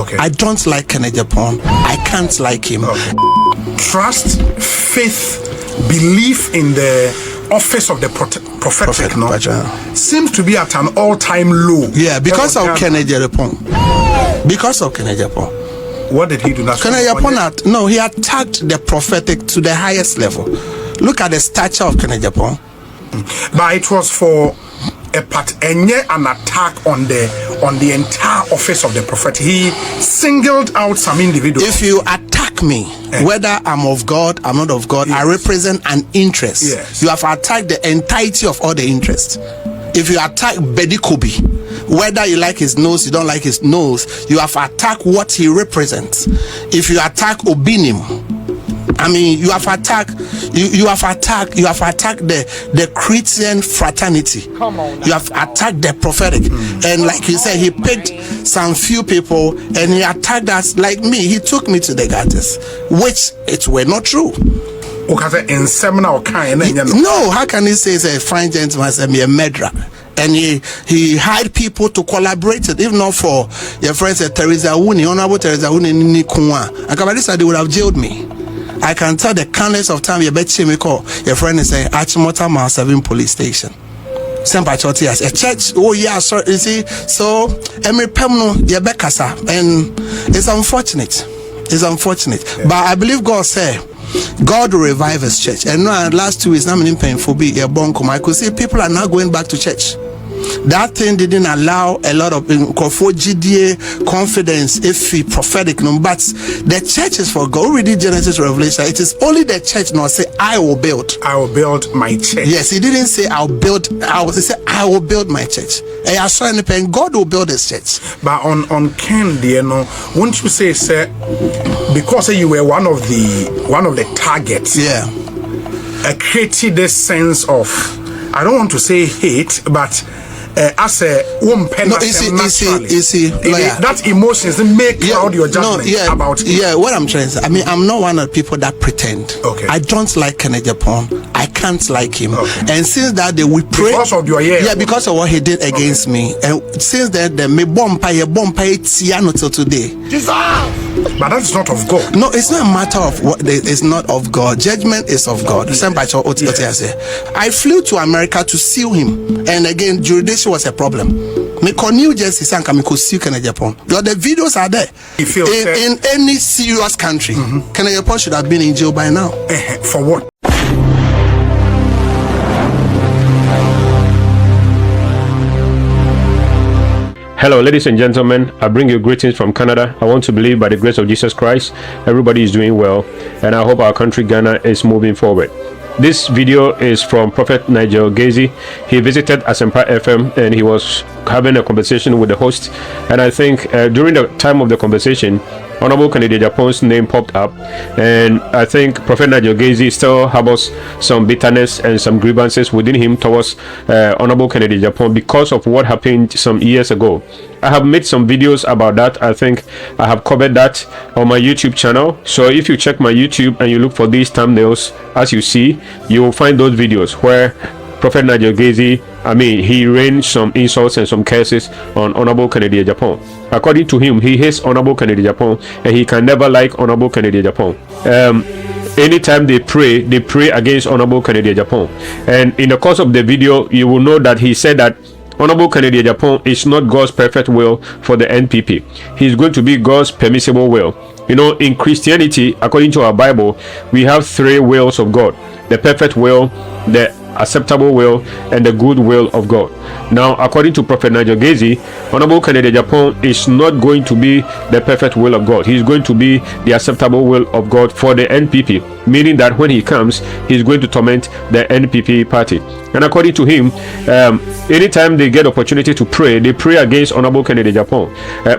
Okay. I don't like Agyapong. I can't like him. Okay. Trust, faith, belief in the office of the prophetic no? Seems to be at an all-time low. Yeah, because of Agyapong. Because of Agyapong. What did he do? Agyapong, no, he attacked the prophetic to the highest level. Look at the stature of Agyapong. But it was for an attack on the entire office of the prophet. He singled out some individuals. If you attack me, whether I'm of God, I'm not of God, yes. I represent an interest. Yes. You have attacked the entirety of all the interests. If you attack Bedikobi, whether you like his nose, you don't like his nose, you have attacked what he represents. If you attack Obinim, I mean, you have attacked the Christian fraternity. Come on now. You have attacked the prophetic. And like you said, he picked some few people and he attacked us like me. He took me to the gutters, which it were not true. No, how can he say he's a fine gentleman and be a murderer? And he hired people to collaborate it, if not for your friend Teresa Wuni, Honorable Teresa Wuni Nikwa. And Kabadisa, they would have jailed me. I can tell the countless of time you bet me call your friend is saying Achimota Mount 7 police station. Sempa Chotias, a church, oh yeah, so you see, so Emery Pemno, Yabekasa, and it's unfortunate. It's unfortunate. Yeah. But I believe God said God will revive his church. And now last 2 weeks, I'm in pain for being a bonkom. I could see people are now going back to church. That thing didn't allow a lot of GDA confidence if he prophetic no, but the church is for God. Already Genesis Revelation. It is only the church now say I will build my church. Yes, he didn't say he said I will build my church. And I saw anything, God will build his church. But on Ken, you know, won't you say, sir, because you were one of the targets, yeah, created this sense of, I don't want to say hate, but as a woman, that emotions make cloud your judgment about it. Yeah, what I'm trying to say, I mean, I'm not one of the people that pretend. Okay. I don't like Agyapong. I can't like him. Okay. And since that day, we pray. Because of your because of what he did against me. And since then, me bomb tiano till today. But that's not of God. No, it's not a matter of what. It's not of God. Judgment is of God. Yes. I flew to America to sue him, and again, jurisdiction was a problem. Me call New Jersey sanka me could sue Agyapong. The videos are there. In any serious country, Agyapong should have been in jail by now. For what? Hello, ladies and gentlemen. I bring you greetings from Canada. I want to believe by the grace of Jesus Christ, everybody is doing well, and I hope our country Ghana is moving forward. This video is from Prophet Nigel Gaisie. He visited Asempa FM and he was having a conversation with the host. And I think during the time of the conversation, Honorable Kennedy Agyapong's name popped up, and I think Prophet Nigel Gaisie still harbors some bitterness and some grievances within him towards Honorable Kennedy Agyapong because of what happened some years ago. I have made some videos about that. I think I have covered that on my YouTube channel. So if you check my YouTube and you look for these thumbnails, as you see, you will find those videos where Prophet Nigel Gaisie, he rained some insults and some curses on Honorable Kennedy Agyapong. According to him, he hates Honorable Kennedy Agyapong and he can never like Honorable Kennedy Agyapong. Anytime they pray against Honorable Kennedy Agyapong. And in the course of the video, you will know that he said that Honorable Kennedy Agyapong is not God's perfect will for the NPP. He's going to be God's permissible will. You know, in Christianity, according to our Bible, we have 3 wills of God: the perfect will, the acceptable will, and the good will of God. Now, according to Prophet Nigel Gaisie, Honorable Kennedy Agyapong is not going to be the perfect will of God. He's going to be the acceptable will of God for the NPP, meaning that when he comes, he's going to torment the NPP party. And according to him, anytime they get opportunity to pray, they pray against Honorable Kennedy Agyapong.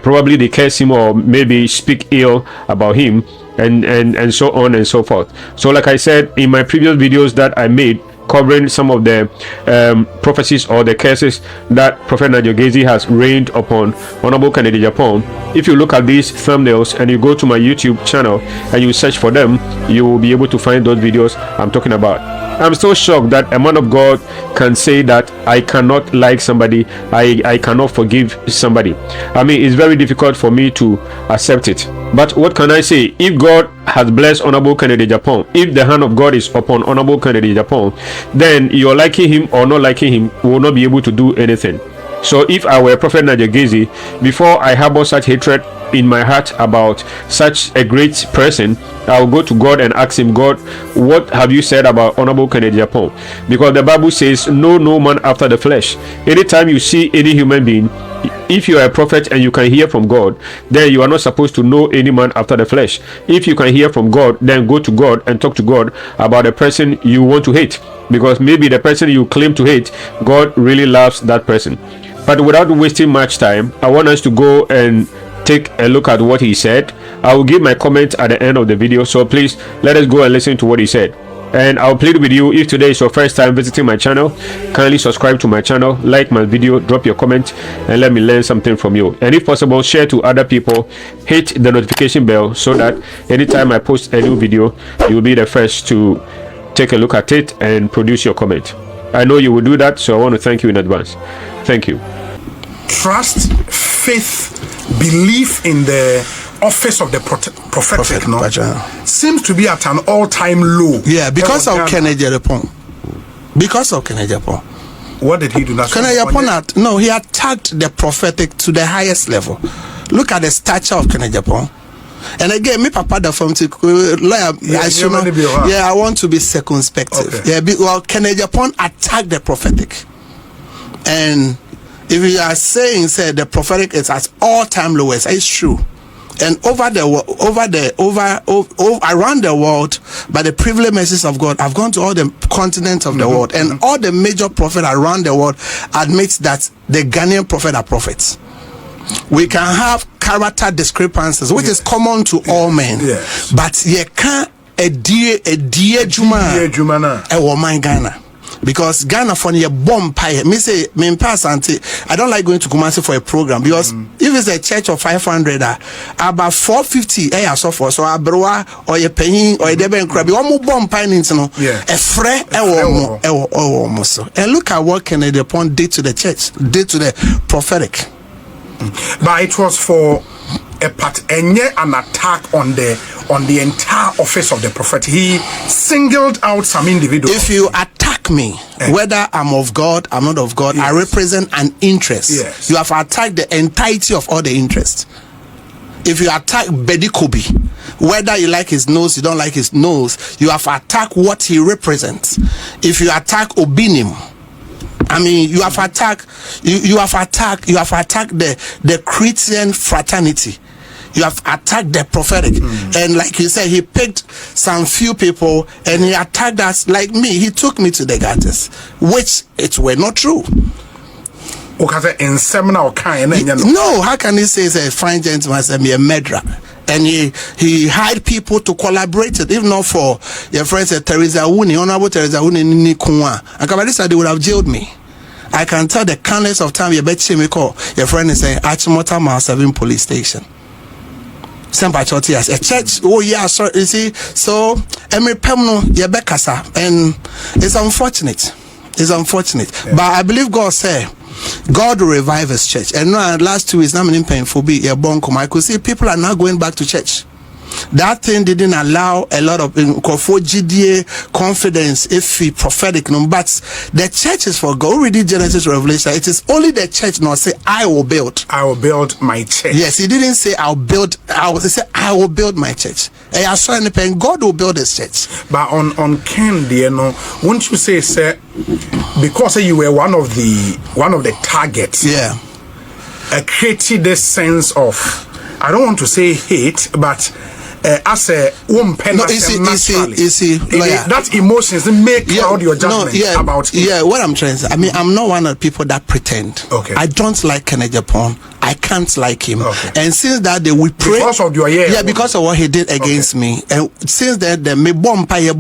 Probably they curse him or maybe speak ill about him, and so on and so forth. So like I said in my previous videos that I made covering some of the prophecies or the curses that Prophet Nigel Gaisie has rained upon Honorable Kennedy Agyapong, if you look at these thumbnails and you go to my YouTube channel and you search for them, you will be able to find those videos I'm talking about. I'm so shocked that a man of God can say that I cannot like somebody, I cannot forgive somebody. I mean, it's very difficult for me to accept it. But what can I say? If God has blessed Honorable Kennedy Agyapong, if the hand of God is upon Honorable Kennedy Agyapong, then you're liking him or not liking him will not be able to do anything. So if I were Prophet Nigel Gaisie, before I harbor such hatred in my heart about such a great person, I'll go to God and ask him, God, what have you said about Honorable Kennedy Agyapong? Because the Bible says, know no man after the flesh. Anytime you see any human being, if you are a prophet and you can hear from God, then you are not supposed to know any man after the flesh. If you can hear from God, then go to God and talk to God about the person you want to hate, because maybe the person you claim to hate, God really loves that person. But without wasting much time, I want us to go and take a look at what he said. I will give my comment at the end of the video, so please let us go and listen to what he said. And I'll plead with you, if today is your first time visiting my channel, kindly subscribe to my channel, like my video, drop your comment, and let me learn something from you. And if possible, share to other people, hit the notification bell so that anytime I post a new video, you'll be the first to take a look at it and produce your comment. I know you will do that, so I want to thank you in advance. Thank you. Trust, faith, belief in the office of the prophetic no, seems to be at an all-time low. Yeah, because of Kennedy Agyapong. Because of Kennedy Agyapong. What did he do? Kennedy Agyapong, no, he attacked the prophetic to the highest level. Look at the stature of Kennedy Agyapong. And again, me papa the from I want to be circumspect. Okay. Yeah, well, Kennedy Agyapong attacked the prophetic. And if you are saying the prophetic is at all-time lowest, it's true. And around the world, by the privileges of God, I've gone to all the continents of the world, and all the major prophets around the world admit that the Ghanaian prophet are prophets. We can have character discrepancies, which is common to all men, but you can't a dear Juma Ghana. Because Ghana for your bomb pie, me say me pass auntie. I don't like going to Kumasi for a program because if it's a church of 500, about 450 so for so abroa or your penny or a deben crab, you want bomb pie into no a fre so. And look at what Kennedy Agyapong did to the church, did to the prophetic. But it was for an attack on the entire office of the prophet. He singled out some individuals. If you attack me, whether I'm of God, I'm not of God, I represent an interest. You have attacked the entirety of all the interests. If you attack Bedikobi, whether you like his nose, you don't like his nose, you have attacked what he represents. If you attack Obinim, I mean, you have attacked the Christian fraternity. You have attacked the prophetic. And like you said, he picked some few people and he attacked us like me. He took me to the gutters, which it were not true. No, how can he say he's a fine gentleman and be a murderer? And he hired people to collaborate it, if not for your friends Honorable Teresa Wuni Nikwa. And Kabadisa, they would have jailed me. I can tell the countless of time you bet me call your friend is saying Achimota Mile 7 police station. A church, oh yeah, so you see, so Emery Pemno Yebekasa, and it's unfortunate. But I believe God said God will revive his church. And now last 2 weeks, I'm in pain for be a bonkom. I could see people are now going back to church. That thing didn't allow a lot of GDA confidence if he prophetic no, but the church is for God. Read Genesis Revelation. It is only the church not say I will build my church. Yes, he didn't say I'll build. He said I will build my church. And I saw in the pen God will build his church. But on Ken, you know, won't you say because you were one of the targets? Yeah, created this sense of, I don't want to say hate, but as a woman, that emotions make cloud your judgment about him. Yeah, what I'm trying to say, I mean, I'm not one of the people that pretend. Okay. I don't like Kennedy Agyapong. I can't like him. Okay. And since that day, we pray. Because of your because of what he did against me. And since then, me bomb till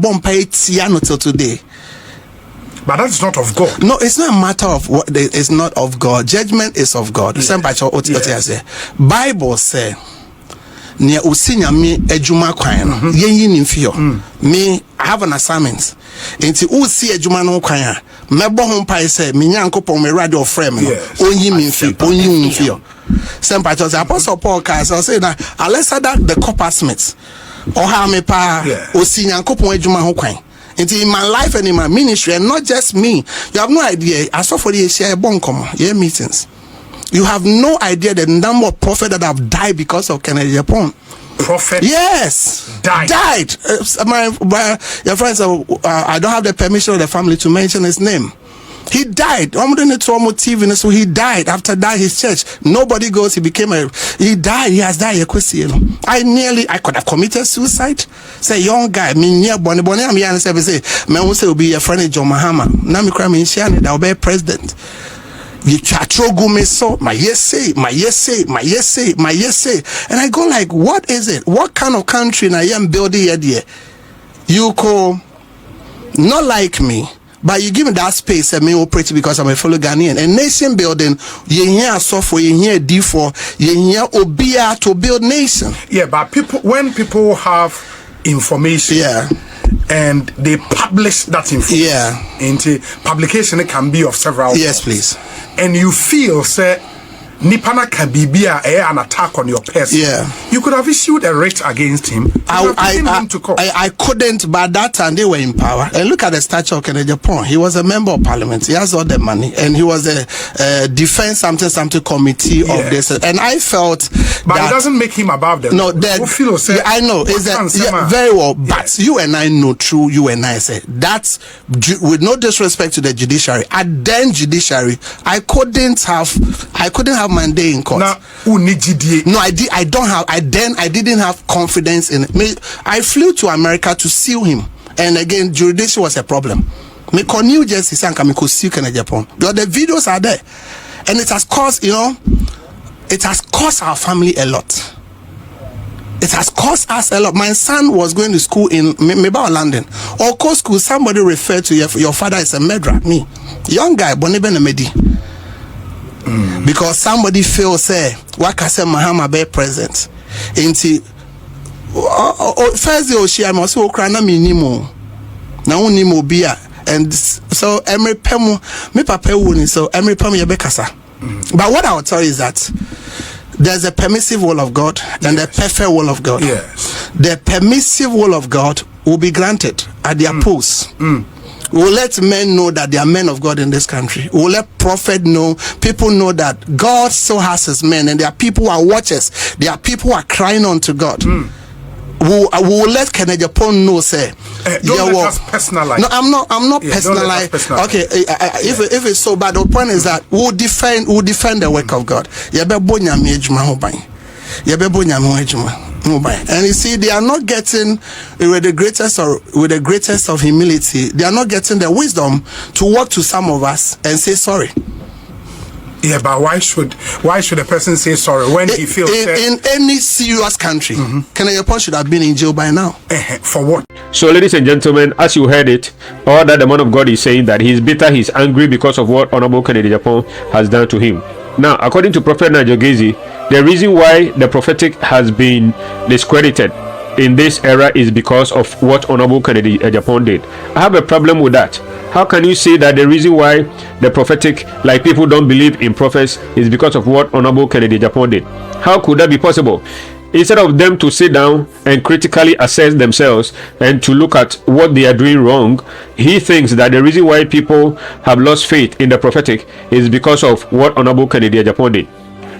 today. But that is not of God. No, it's not a matter of what. It's not of God. Judgment is of God. Bible says, near Usinyami Ejuma Kwan, Yen Infio. Me, I have an assignment. Into Usi Ejuma no Kwan, Mebo home pie say, Minyanko po me radio frame, only Minfio. Some patches, Apostle Paul Cars, I'll say that, unless that the coppersmiths, or how me pa, Usinyanko po Ejuma Hokwan. In my life and in my ministry, and not just me, you have no idea. I saw for the share bonkom, meetings. You have no idea the number of prophets that have died because of Agyapong. Prophet? Yes. Died. Your friends, I don't have the permission of the family to mention his name. He died. TV, so he died. After that, his church, nobody goes. He died. He has died. I could have committed suicide. Say, young guy, me near Bonnie, I'm here and say, man, will say, be a friend of John Mahama. Now me cry me in Shani, that will be president. You chatrogu me so my yes say, and I go like, what is it? What kind of country I am building here? You call not like me, but you give me that space and me operate because I'm a fellow Ghanaian. A nation building, you hear software, you hear D4, you hear Obia to build nation. Yeah, but when people have information, and they publish that information into publication, it can be of several forms. Please. And you feel say Nipana can be an attack on your person. You could have issued a writ against him. I couldn't, but that time they were in power. And look at the statue of Agyapong. He was a member of parliament. He has all the money, and he was a defense something committee of this. And I felt, but it doesn't make him above them. No, I know. Is that very well? But you and I know, true. You and I say that's with no disrespect to the judiciary. At then judiciary, I couldn't have my day in court. No, I didn't have confidence in it. I flew to America to sue him, and again, jurisdiction was a problem. Me call New Jersey sanka me could sue Agyapong. The videos are there, and it has cost our family a lot. It has cost us a lot. My son was going to school in Meba London. Or co school, somebody referred to your father as a murderer. Me, young guy, Boniben Medi. Because somebody feels say Wakase Mahama be present into first day she am also krana minimo na unimo bia, and so every pemu me papa woni, so every pemu ye be kasa. But what I will tell you is that there's a permissive will of God and a perfect will of God. The permissive will of God will be granted at their posts. We'll let men know that they are men of God in this country. We'll let prophet know, people know that God still has his men, and there are people who are watchers. There are people who are crying unto God. We'll let Agyapong know, say, don't let us personalize. No, I'm not personalizing. Okay, if it's so bad, the point is that we'll defend the work of God. And you see, they are not getting with the greatest of humility. They are not getting the wisdom to walk to some of us and say sorry. Yeah, but why should a person say sorry when he feels in any serious country? Agyapong should have been in jail by now. For what? So, ladies and gentlemen, as you heard it, all that the man of God is saying, that he's bitter, he's angry because of what Honorable Agyapong has done to him. Now, according to Prophet Nigel Gaisie, the reason why the prophetic has been discredited in this era is because of what Honorable Agyapong did. I have a problem with that. How can you say that the reason why the prophetic, like people don't believe in prophets, is because of what Honorable Agyapong did? How could that be possible? Instead of them to sit down and critically assess themselves and to look at what they are doing wrong, he thinks that the reason why people have lost faith in the prophetic is because of what Honorable Agyapong did.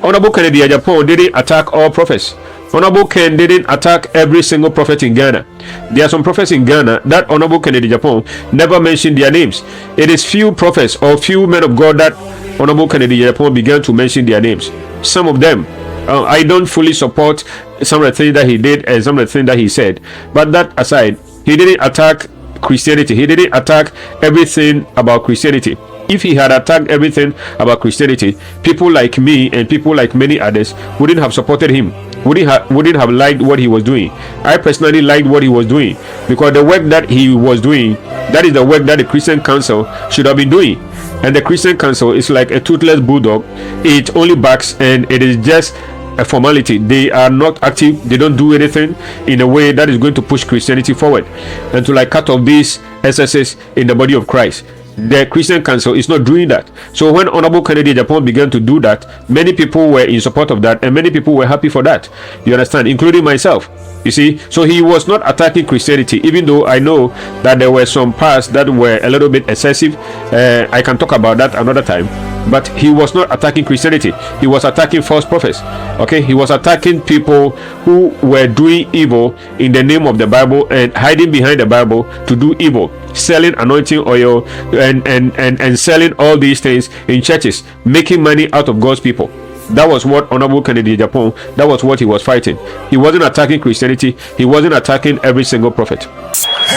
Honorable Agyapong didn't attack all prophets. Honorable Ken didn't attack every single prophet in Ghana. There are some prophets in Ghana that Honorable Agyapong never mentioned their names. It is few prophets or few men of God that Honorable Agyapong began to mention their names. Some of them, I don't fully support some of the things that he did and some of the things that he said. But that aside, he didn't attack Christianity. He didn't attack everything about Christianity. If he had attacked everything about Christianity, people like me and people like many others wouldn't have supported him, wouldn't have liked what he was doing. I personally liked what he was doing because the work that he was doing, that is the work that the Christian Council should have been doing. And the Christian Council is like a toothless bulldog. It only barks and it is just a formality. They are not active. They don't do anything in a way that is going to push Christianity forward and to like cut off these excesses in the body of Christ. The Christian Council is not doing that. So when Honorable Kennedy Agyapong began to do that, many people were in support of that, and many people were happy for that. You understand, including myself. You see, so he was not attacking Christianity, even though I know that there were some parts that were a little bit excessive. I can talk about that another time. But he was not attacking Christianity. He was attacking false prophets. Okay, he was attacking people who were doing evil in the name of the Bible and hiding behind the Bible to do evil, selling anointing oil and selling all these things in churches, making money out of God's people. That was what Honorable Kennedy Agyapong, that was what he was fighting. He wasn't attacking Christianity. He wasn't attacking every single prophet.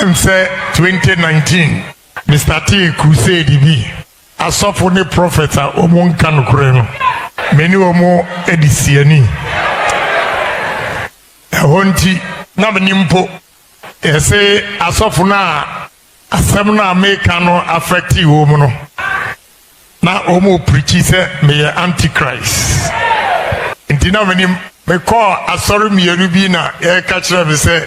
2019, Mr. T crusade be asofo ne prophet a omo nka nokore no many omo edisiani ehonti na menimpo ese asofo na asem na America no affect you no na omo preach say me antichrist intina menim me call asori mienu bi na e ka kire be say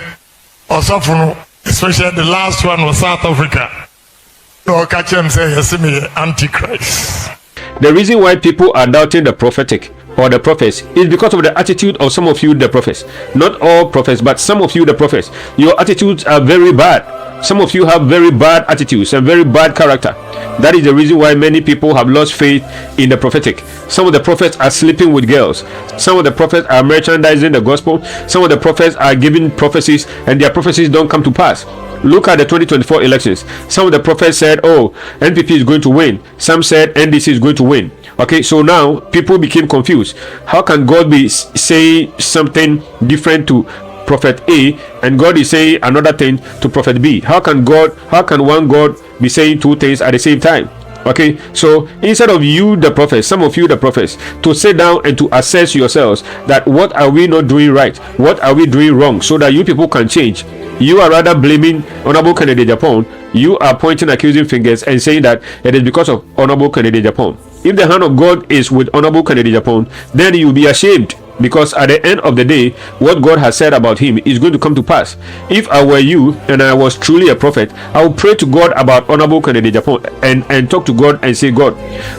asofo no, especially the last one was South Africa. Antichrist. The reason why people are doubting the prophetic or the prophets is because of the attitude of some of you, the prophets. Not all prophets, but some of you, the prophets. Your attitudes are very bad. Some of you have very bad attitudes and very bad character. That is the reason why many people have lost faith in the prophetic. Some of the prophets are sleeping with girls. Some of the prophets are merchandising the gospel. Some of the prophets are giving prophecies and their prophecies don't come to pass. Look at the 2024 elections. Some of the prophets said, oh, NPP is going to win. Some said NDC is going to win. Okay, so now people became confused. How can God be saying something different to Prophet A and God is saying another thing to Prophet B? How can one God be saying two things at the same time? Okay, so instead of you, the prophets, some of you, the prophets, to sit down and to assess yourselves that what are we not doing right? What are we doing wrong? So that you people can change. You are rather blaming Honorable Kennedy Agyapong. You are pointing accusing fingers and saying that it is because of Honorable Kennedy Agyapong. If the hand of God is with Honorable Kennedy Agyapong, then you will be ashamed, because at the end of the day, what God has said about him is going to come to pass. If I were you and I was truly a prophet, I would pray to God about Honorable Kennedy Agyapong and talk to God and say, God,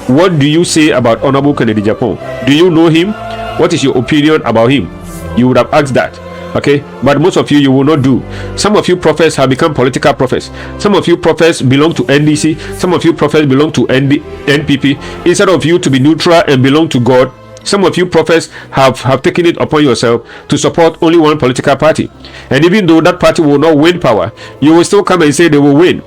what do you say about Honorable Kennedy Agyapong? Do you know him? What is your opinion about him? You would have asked that. Okay, but most of you will not do. Some of you prophets have become political prophets. Some of you prophets belong to NDC. Some of you prophets belong to NPP. Instead of you to be neutral and belong to God, some of you prophets have taken it upon yourself to support only one political party. And even though that party will not win power, you will still come and say they will win.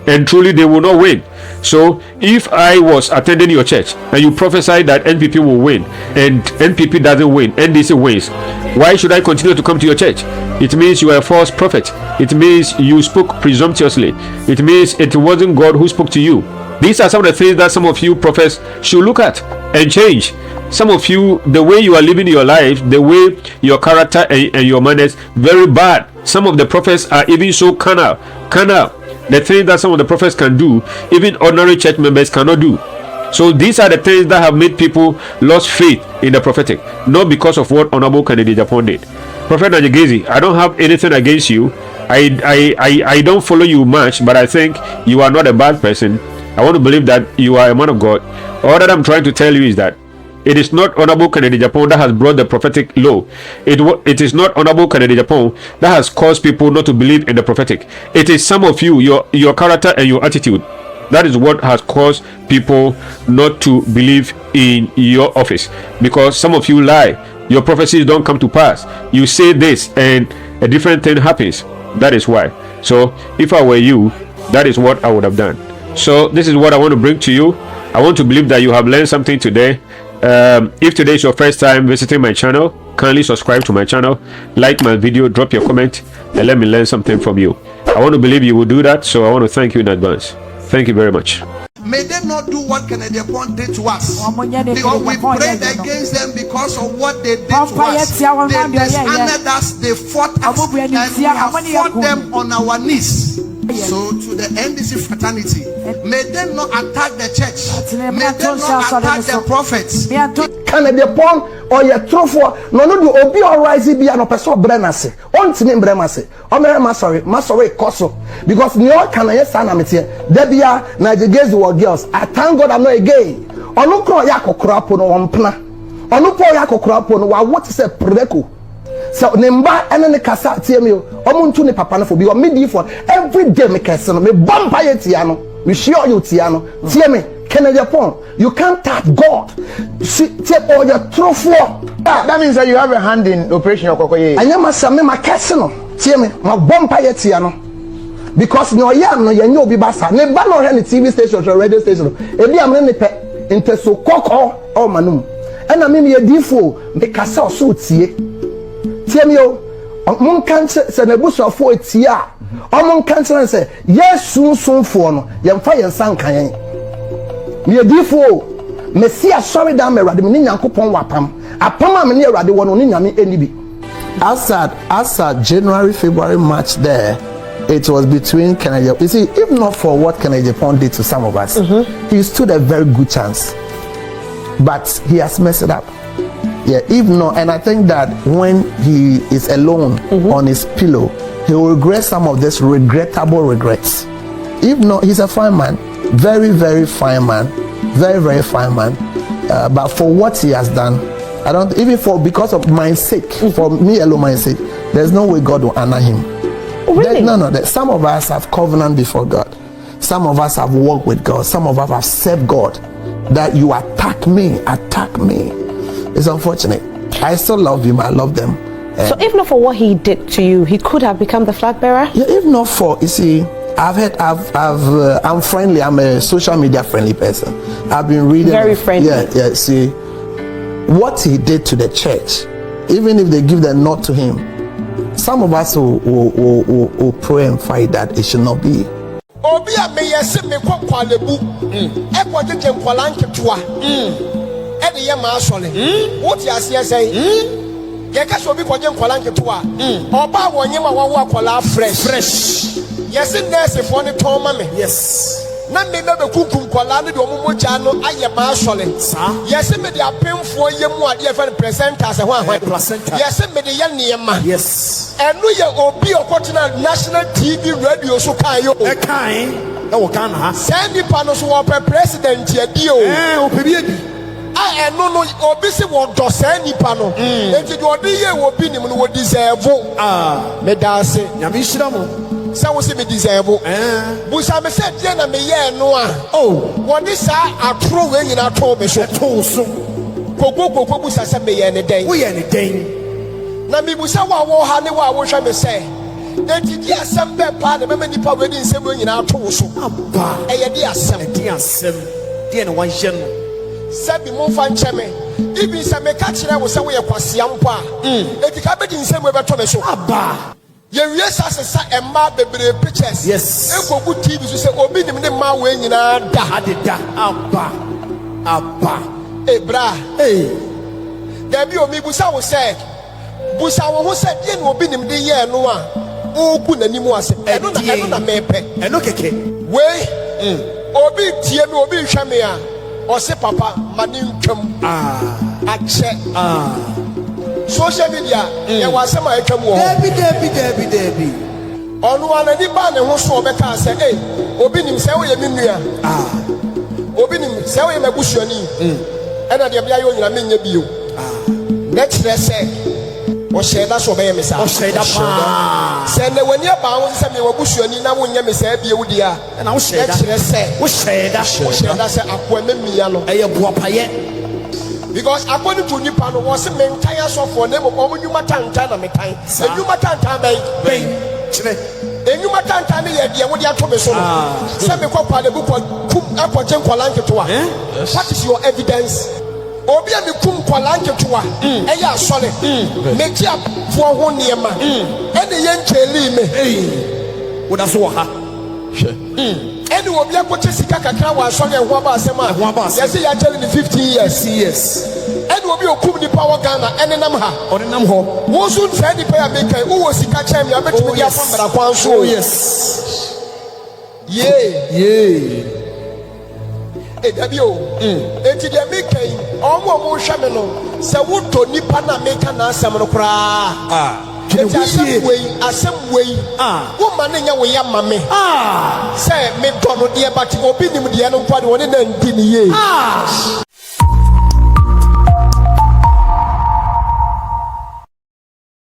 And truly they will not win. So if I was attending your church and you prophesy that NPP will win and NPP doesn't win, NDC wins, why should I continue to come to your church? It means you are a false prophet. It means you spoke presumptuously. It means it wasn't God who spoke to you. These are some of the things that some of you prophets should look at and change. Some of you, the way you are living your life, the way your character and your manners, very bad. Some of the prophets are even so carnal. The things that some of the prophets can do, even ordinary church members cannot do. So these are the things that have made people lost faith in the prophetic, not because of what Honorable Kennedy Agyapong did. Prophet Nigel Gaisie, I don't have anything against you. I don't follow you much, but I think you are not a bad person. I want to believe that you are a man of God. All that I'm trying to tell you is that it is not Honorable Kennedy Agyapong that has brought the prophetic low. It is not Honorable Kennedy Agyapong that has caused people not to believe in the prophetic. It is some of you, your character and your attitude. That is what has caused people not to believe in your office. Because some of you lie. Your prophecies don't come to pass. You say this and a different thing happens. That is why. So if I were you, that is what I would have done. So this is what I want to bring to you. I want to believe that you have learned something today. If today is your first time visiting my channel, kindly subscribe to my channel, like my video, drop your comment, and let me learn something from you. I want to believe you will do that, so I want to thank you in advance. Thank you very much. May they not do what Kennedy Agyapong did to us. Because we prayed against them because of what they did to us. They dishonored us, they fought us, and we have fought them on our knees. So to the NDC fraternity, may them not attack the church. May them not attack the prophets. Can Agyapong or your trofo no do obi or rise be an person brenase. On to name bremase. Sorry, koso. Because no can I stand amateur. Debia Nigel Gaisie or girls. I thank God I'm not a gay. Onu kro yako krapo no wampna. Onu po yako krapo no wa what is a preko. So nemba ene ne kasa tie me o omuntu ne papa no for be o me di for every day me kese no me bomba ye tia no me share you tia no tie me Agyapong you can't tap God see tie all your trophy that means that you have a hand in operation okokoye anyama sa me ma kese no tie me ma bomba ye tia no because no yam no ye nya obi basa ne ba no he ne TV station or radio station e bi am ne pe inteso kokko o manum ena me ye di fo me kasa so tie Tiemio, mon cancer, and a bush of 4 years. Mon cancer and say, yes, soon for no, young fire san can. Me a defo, Messia sorry damn a radimini coupon wapam. A pama near radi one on any. As at January, February, March there, it was between Canada. You see, if not for what Agyapong did to some of us, he stood a very good chance. But he has messed it up. Yeah, if not, and I think that when he is alone on his pillow, he will regret some of these regrettable regrets. If not, he's a fine man, very, very fine man, very, very fine man. But for what he has done, I don't even because of my sake, for me alone, my sake, there's no way God will honor him. Really? No. Some of us have covenant before God. Some of us have walked with God. Some of us have served God. That you attack me. It's unfortunate. I still love him. I love them. So if not for what he did to you, he could have become the flag bearer? Yeah, if not for, you see, I'm friendly. I'm a social media friendly person. I've been reading. Very friendly. Yeah. See, what he did to the church, even if they give the nod to him, some of us will pray and fight that it should not be. Obi a me yesi me kwakwalebu ekwo jeje nkwala nketua ede ye ma asole what you say ye ka so bi kwaje nkwala nketua oba wonyema wawo akwala fresh yesi nurse for ne ton ma me yes na me be kukum kwala ne de omomoja no aye ma asole yesi me de apemfo yemu ade e fa presenters ho ahwan yesi me de ye niema yes enu ye obi okotena national TV radio so kan yo e kan e wo kan ha send nipa no so wo president ye di o opebi edi a enu no obi se wo do send nipa no enti de odi ye wo bi nim no wo deserve me da se nyame hira mo se wo se me deserve busa me se die na me ye no a woni sa atro we nyina to me so kogo busa se me ye ne den wo ye ne den na mi busa wa ha ne wa wo hwa me se enti di asem be pa na me nipa we di nsem nyina to so aba eye di asem die ne wan hye no sabi mo fa nche me ibi se me ka kire wo se wo ye kwasea mpo a enti ka be di nsem we be to me so aba ye wie sasesa emma bebre pictures yes ekogu TV so se obi nim ne ma we nyina da adeda aba ebra dabi omi busa wo se busa wo ho se die no obi nim de ye no a ogu nanimu ase eno na mepe eno keke we obi tie me obi hwa me a o se papa mani ntwam ache social media ye wasem a atwam wo debi onu ana ni ba ne ho so obeka se obi nim se wo ye menua obi nim se wo ye mabusuani ena de bia yo nyina mennya bio next say o sheda so be me sa o sheda pa se ne wani aba wo se me wabusuani na wonnya me sa bia wudi a na wo sheda say o sheda say akwa memia no eye boapaye because according to nipa no was me ntan so for na mo nyuma tanta na metan enyuma tanta ben kire enyuma tanta ne ye de wodi ato me so no se me kwapa de bu kum apoje nkwala nketo a what is your evidence obi a me kum kwala nketo a eye asole me tia fo ho niema ene ye ncheli me woda so ha any obi akoche sika kakra wa asole ho ba asema yes ya tell in 50 years any obi okum ni power Ghana ene nam ha onenam ho wo so try ni pa ya make wo sika chem ya betimi ya famra kwan so yes Yay. Edabio. Enti de mekay. Omo mo hwe me no. Se woto nipa na meka na asem no kra. Enti asem wei. Wo ma ne nya wo ya ma me. Se me to no de ba ti obi nim de no kwa de woni na ndi ni ye.